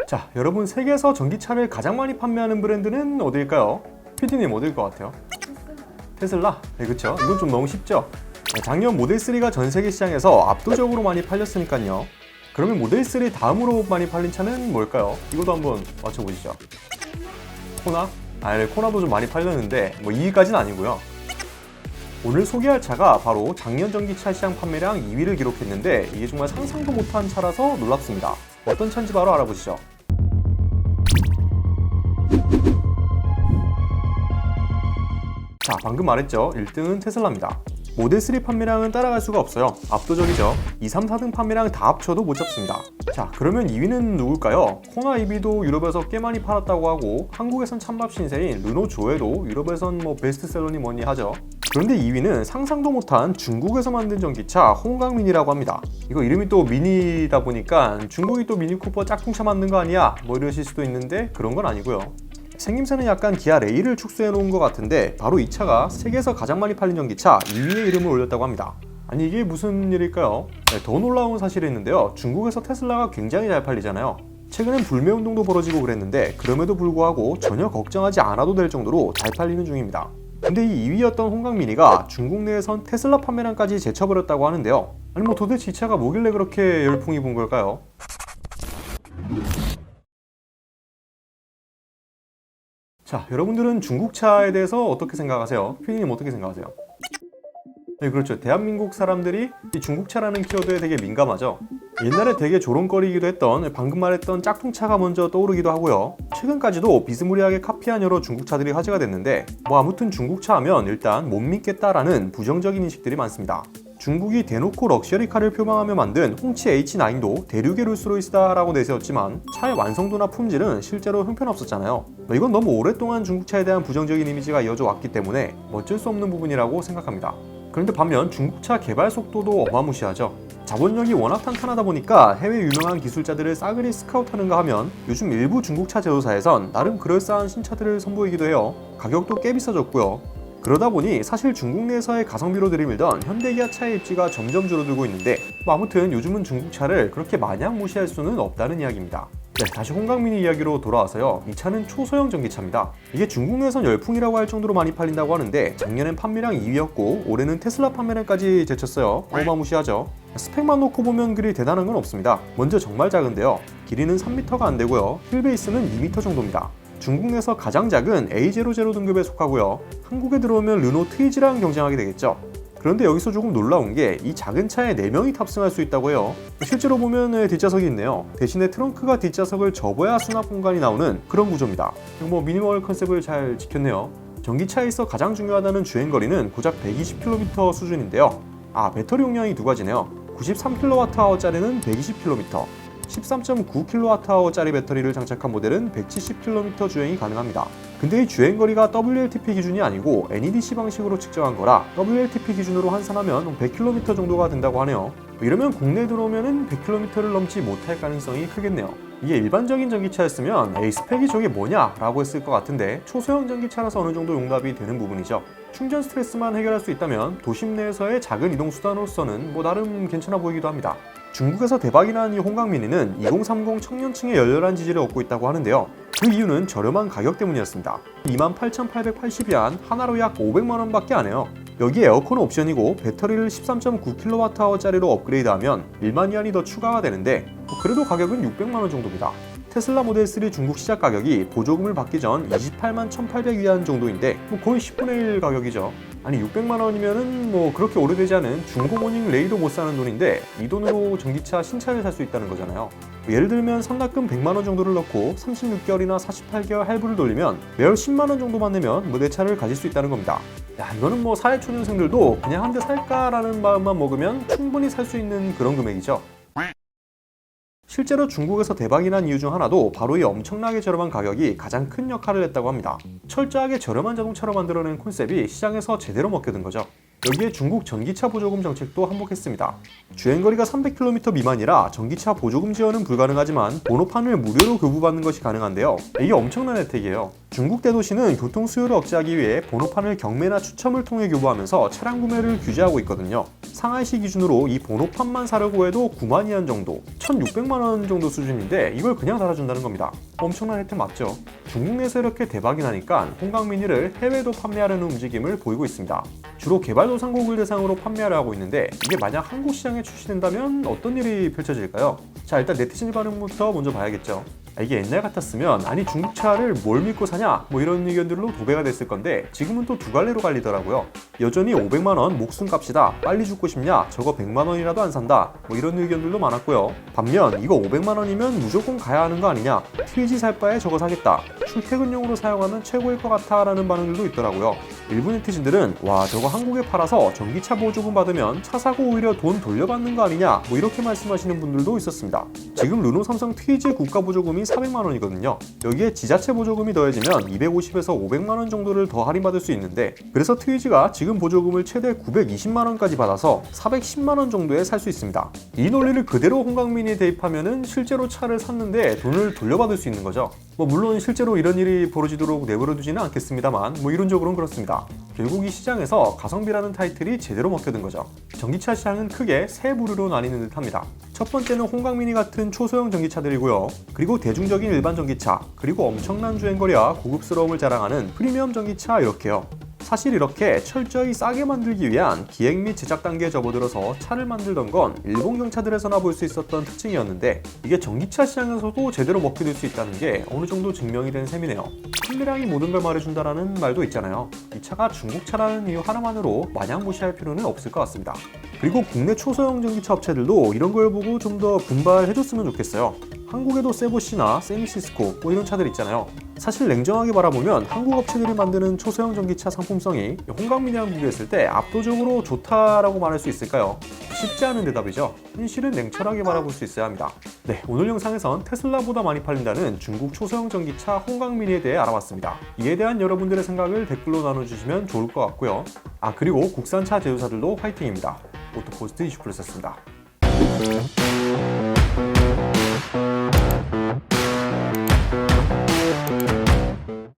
자, 여러분 세계에서 전기차를 가장 많이 판매하는 브랜드는 어디일까요? PD님 어디일 것 같아요? 테슬라? 네, 그쵸? 이건 좀 너무 쉽죠? 작년 모델3가 전 세계 시장에서 압도적으로 많이 팔렸으니까요. 그러면 모델3 다음으로 많이 팔린 차는 뭘까요? 이것도 한번 맞춰보시죠. 코나? 네, 코나도 좀 많이 팔렸는데 2위까지는 아니고요. 오늘 소개할 차가 바로 작년 전기차 시장 판매량 2위를 기록했는데 이게 정말 상상도 못한 차라서 놀랍습니다. 어떤 차인지 바로 알아보시죠. 자, 방금 말했죠. 1등은 테슬라입니다. 모델3 판매량은 따라갈 수가 없어요. 압도적이죠. 2, 3, 4등 판매량 다 합쳐도 못 잡습니다. 자, 그러면 2위는 누굴까요? 코나 EV도 유럽에서 꽤 많이 팔았다고 하고 한국에선 찬밥 신세인 르노 조에도 유럽에선 베스트셀러니 뭐니 하죠. 그런데 2위는 상상도 못한 중국에서 만든 전기차 홍강민이라고 합니다. 이거 이름이 또 미니다 보니까 중국이 또 미니쿠퍼 짝퉁차 만든 거 아니야? 이러실 수도 있는데 그런 건 아니고요. 생김새는 약간 기아 레이를 축소해 놓은 것 같은데 바로 이 차가 세계에서 가장 많이 팔린 전기차 2위에 이름을 올렸다고 합니다. 아니 이게 무슨 일일까요? 네, 더 놀라운 사실이 있는데요. 중국에서 테슬라가 굉장히 잘 팔리잖아요. 최근엔 불매운동도 벌어지고 그랬는데 그럼에도 불구하고 전혀 걱정하지 않아도 될 정도로 잘 팔리는 중입니다. 근데 이 2위였던 홍강미니가 중국 내에선 테슬라 판매량까지 제쳐버렸다고 하는데요. 아니 도대체 이 차가 뭐길래 그렇게 열풍이 분 걸까요? 자, 여러분들은 중국차에 대해서 어떻게 생각하세요? 피디님 어떻게 생각하세요? 네, 그렇죠. 대한민국 사람들이 이 중국차라는 키워드에 되게 민감하죠. 옛날에 되게 조롱거리기도 했던 방금 말했던 짝퉁차가 먼저 떠오르기도 하고요. 최근까지도 비스무리하게 카피한 여러 중국차들이 화제가 됐는데 아무튼 중국차 하면 일단 못 믿겠다라는 부정적인 인식들이 많습니다. 중국이 대놓고 럭셔리카를 표방하며 만든 홍치 H9도 대륙의 롤스로이스다라고 내세웠지만 차의 완성도나 품질은 실제로 형편없었잖아요. 이건 너무 오랫동안 중국차에 대한 부정적인 이미지가 이어져 왔기 때문에 어쩔 수 없는 부분이라고 생각합니다. 그런데 반면 중국차 개발 속도도 어마무시하죠. 자본력이 워낙 탄탄하다 보니까 해외 유명한 기술자들을 싸그리 스카우트하는가 하면 요즘 일부 중국차 제조사에선 나름 그럴싸한 신차들을 선보이기도 해요. 가격도 꽤 비싸졌고요. 그러다 보니 사실 중국 내에서의 가성비로 들이밀던 현대 기아 차의 입지가 점점 줄어들고 있는데 아무튼 요즘은 중국차를 그렇게 마냥 무시할 수는 없다는 이야기입니다. 네, 다시 홍강민이 이야기로 돌아와서요. 이 차는 초소형 전기차입니다. 이게 중국 내에선 열풍이라고 할 정도로 많이 팔린다고 하는데 작년엔 판매량 2위였고 올해는 테슬라 판매량까지 제쳤어요. 어마무시하죠. 스펙만 놓고 보면 그리 대단한 건 없습니다. 먼저 정말 작은데요. 길이는 3m가 안 되고요. 휠베이스는 2m 정도입니다. 중국 내에서 가장 작은 A00 등급에 속하고요. 한국에 들어오면 르노 트위지랑 경쟁하게 되겠죠. 그런데 여기서 조금 놀라운 게 이 작은 차에 4명이 탑승할 수 있다고 해요. 실제로 보면 뒷좌석이 있네요. 대신에 트렁크가 뒷좌석을 접어야 수납 공간이 나오는 그런 구조입니다. 미니멀 컨셉을 잘 지켰네요. 전기차에 있어 가장 중요하다는 주행거리는 고작 120km 수준인데요. 배터리 용량이 두 가지네요. 93kWh짜리는 120km, 13.9kWh짜리 배터리를 장착한 모델은 170km 주행이 가능합니다. 근데 이 주행거리가 WLTP 기준이 아니고 NEDC 방식으로 측정한 거라 WLTP 기준으로 환산하면 100km 정도가 된다고 하네요. 이러면 국내에 들어오면 100km를 넘지 못할 가능성이 크겠네요. 이게 일반적인 전기차였으면 스펙이 저게 뭐냐? 라고 했을 것 같은데 초소형 전기차라서 어느 정도 용납이 되는 부분이죠. 충전 스트레스만 해결할 수 있다면 도심 내에서의 작은 이동 수단으로서는 나름 괜찮아 보이기도 합니다. 중국에서 대박이 난 이 홍강미니는 2030 청년층의 열렬한 지지를 얻고 있다고 하는데요. 그 이유는 저렴한 가격 때문이었습니다. 28,880위안, 하나로 약 500만원 밖에 안 해요. 여기에 에어컨 옵션이고 배터리를 13.9kWh짜리로 업그레이드하면 1만 위안이 더 추가가 되는데 그래도 가격은 600만원 정도입니다. 테슬라 모델 3 중국 시작 가격이 보조금을 받기 전 28만 1,800위안 정도인데 거의 10분의 1 가격이죠. 아니 600만 원이면은 그렇게 오래되지 않은 중고 모닝 레이도 못 사는 돈인데 이 돈으로 전기차 신차를 살 수 있다는 거잖아요. 예를 들면 상납금 100만 원 정도를 넣고 36개월이나 48개월 할부를 돌리면 매월 10만 원 정도만 내면 내 차를 가질 수 있다는 겁니다. 야, 이거는 사회초년생들도 그냥 한 대 살까라는 마음만 먹으면 충분히 살 수 있는 그런 금액이죠. 실제로 중국에서 대박이 난 이유 중 하나도 바로 이 엄청나게 저렴한 가격이 가장 큰 역할을 했다고 합니다. 철저하게 저렴한 자동차로 만들어낸 콘셉트이 시장에서 제대로 먹혀든 거죠. 여기에 중국 전기차 보조금 정책도 한몫했습니다. 주행거리가 300km 미만이라 전기차 보조금 지원은 불가능하지만 번호판을 무료로 교부받는 것이 가능한데요. 이게 엄청난 혜택이에요. 중국 대도시는 교통 수요를 억제하기 위해 번호판을 경매나 추첨을 통해 교부하면서 차량 구매를 규제하고 있거든요. 상하이시 기준으로 이 번호판만 사려고 해도 9만 위안 정도, 1,600만 원 정도 수준인데 이걸 그냥 달아준다는 겁니다. 엄청난 혜택 맞죠? 중국 내에서 이렇게 대박이 나니까 홍강미니를 해외도 판매하려는 움직임을 보이고 있습니다. 주로 개발도상국을 대상으로 판매하려 하고 있는데 이게 만약 한국 시장에 출시된다면 어떤 일이 펼쳐질까요? 자, 일단 네티즌 반응부터 먼저 봐야겠죠. 이게 옛날 같았으면 아니 중국차를 뭘 믿고 사냐 뭐 이런 의견들로 도배가 됐을 건데 지금은 또 두 갈래로 갈리더라고요. 여전히 500만 원 목숨값이다, 빨리 죽고 싶냐, 저거 100만 원이라도 안 산다 뭐 이런 의견들도 많았고요. 반면 이거 500만 원이면 무조건 가야 하는 거 아니냐, TG 살 바에 저거 사겠다, 출퇴근용으로 사용하면 최고일 것 같아 라는 반응들도 있더라고요. 일부 네티즌들은 와 저거 한국에 팔아서 전기차 보조금 받으면 차 사고 오히려 돈 돌려받는 거 아니냐 뭐 이렇게 말씀하시는 분들도 있었습니다. 지금 르노 삼성 TG 국가 보조금이 400만 원이거든요. 여기에 지자체 보조금이 더해지면 250에서 500만 원 정도를 더 할인받을 수 있는데 그래서 트위지가 지금 보조금을 최대 920만 원까지 받아서 410만 원 정도에 살 수 있습니다. 이 논리를 그대로 홍강미니에 대입하면은 실제로 차를 샀는데 돈을 돌려받을 수 있는 거죠. 물론 실제로 이런 일이 벌어지도록 내버려두지는 않겠습니다만 이론적으로는 그렇습니다. 결국 이 시장에서 가성비라는 타이틀이 제대로 먹혀든 거죠. 전기차 시장은 크게 세 부류로 나뉘는 듯합니다. 첫 번째는 홍강미니 같은 초소형 전기차들이고요. 그리고 대중적인 일반 전기차, 그리고 엄청난 주행거리와 고급스러움을 자랑하는 프리미엄 전기차 이렇게요. 사실 이렇게 철저히 싸게 만들기 위한 기획 및 제작 단계에 접어들어서 차를 만들던 건 일본 경차들에서나 볼 수 있었던 특징이었는데 이게 전기차 시장에서도 제대로 먹혀들 수 있다는 게 어느 정도 증명이 된 셈이네요. 판매량이 모든 걸 말해준다라는 말도 있잖아요. 이 차가 중국차라는 이유 하나만으로 마냥 무시할 필요는 없을 것 같습니다. 그리고 국내 초소형 전기차 업체들도 이런 걸 보고 좀 더 분발해줬으면 좋겠어요. 한국에도 세보시나 세미시스코 이런 차들 있잖아요. 사실 냉정하게 바라보면 한국 업체들이 만드는 초소형 전기차 상품성이 홍강미니랑 비교했을 때 압도적으로 좋다라고 말할 수 있을까요? 쉽지 않은 대답이죠. 현실은 냉철하게 바라볼 수 있어야 합니다. 네, 오늘 영상에선 테슬라보다 많이 팔린다는 중국 초소형 전기차 홍강미니에 대해 알아봤습니다. 이에 대한 여러분들의 생각을 댓글로 나눠주시면 좋을 것 같고요. 그리고 국산차 제조사들도 화이팅입니다. 오토포스트 이슈플러스였습니다.